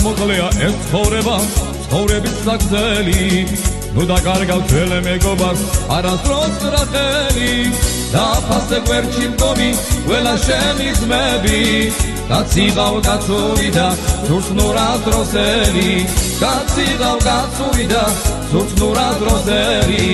მოკლეა ეს ცხოვრება ცხოვრების საგზელი ნუ დაკარგავ თელ მეგობარს არასდროს რახელი დაფასე გვერდში მდგომი ყველა შენი ძმები გაციღავ გაწური და სურცნურა დროსელი გაციღავ გაწური და სურცნურა დროსელი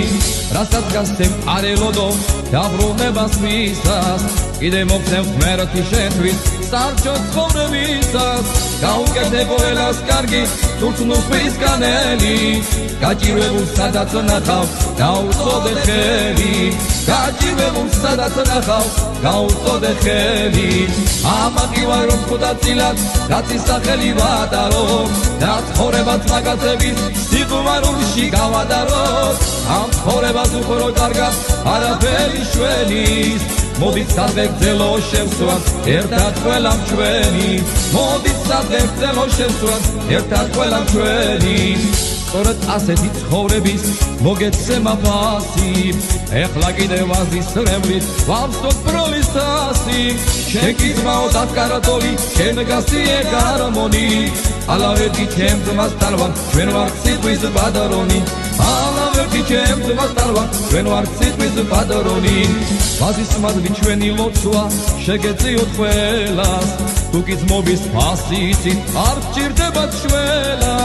რასაც გასცემ არელოდო დაბრუნებას ვისას კიდე მოგცემ ღმერთი შენთვის სარჩო ცხოვრებისას გაუკეთებო ელას კარგი სურცნუს ვისკანელი გაჭირვებულ სადაც ნახავ გაუწოდე ხელი გაჭირვებულ სადაც ნახავ გაუწოდე ხელი ამაყივა რომ ხუდაწილად რაცის სახელი ვატარო და ცხოვრებას მაგაცების სიყვარულში გავადაროთ ამ ცხოვრებას უხურო კარგად არაფერი შველის მოდით სადღეგრძელო შევსვათ ერთად ყველამ ჩვენი მოდით სადღეგრძელო შევსვათ ერთად ყველამ ჩვენი სწორედ ასეთი ცხოვრების მოგეცემა ფასი ეხლა კიდე ვაზის რემლით ვავსოთ ბროლის თასი შეკითმაო დათკარათოლი შენ გასიე გარმონი ალავეთი ჩემ ძმას თალვა ჩვენ ვართ სიტყვის პატრონი ალავეთი ჩემ ძმას თალვა ჩვენ ვართ სიტყვის პატრონი ვაზის მადლი ჩვენი ლოცვა შეგეწიოთ ყველას თუკიც მობის ფასი იცით არ გჭირდებათ შველა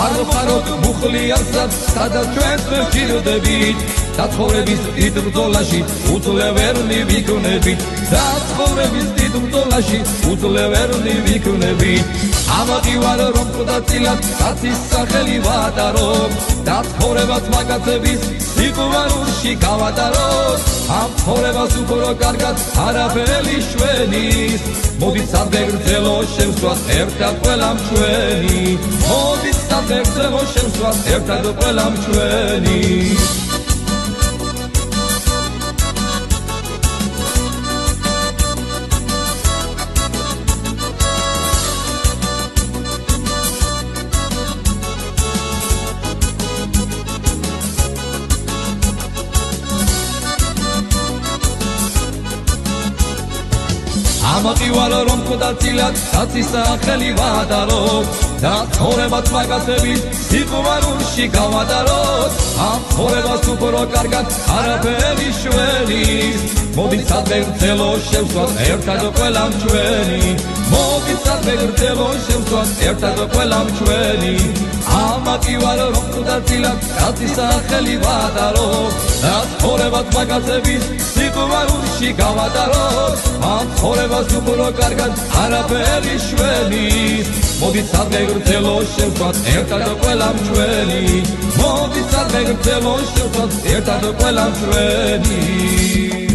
არ მოხაროთ მუხლი არსად სადაც ჩვენს მევჭირდებით და ცხოვრების დიდ ბრძოლაში უძლე ვერ მივიქნებით და ცხოვრების დიდ ბრძოლაში უძლე ვერ მივიქნებით ამაყივარ რომ ხუდაწილად კაცის სახელი ვატაროთ და ცხოვრებას მაგაცების სიყვარულში გავატაროთ ამ ცხოვრებას უყურო კარგად არაფერი შველის მოდით სადღეგრძელო შევსვათ ერთად ყველამ ჩვენი მოდით სადღეგრძელო შევსვათ ერთად ყველამ ჩვენი ამაყივალ რომ ხუდაწილად კაცის სახელი ვატაროთ და ცხოვრებას მაგაცების სიყვარულში გავატაროთ ამ ცხოვრებას უყურო კარგად არაფერი შველის მოდით სადღეგრძელო შევსვათ ერთად ყველამ ჩვენი მოდით სადღეგრძელო შევსვათ ერთად ყველამ ჩვენი ამაყივალ რომ ხუდაწილად კაცის სახელი ვატაროთ და ცხოვრებას მაგაცების სიყვარულში გავატაროთ ამ ცხოვრებას უყურო კარგად არაფერი შველის მოდით სადღეგრძელო შევსვათ ერთად ყველამ ჩვენი მოდით სადღეგრძელო შევსვათ ერთად ყველამ ჩვენი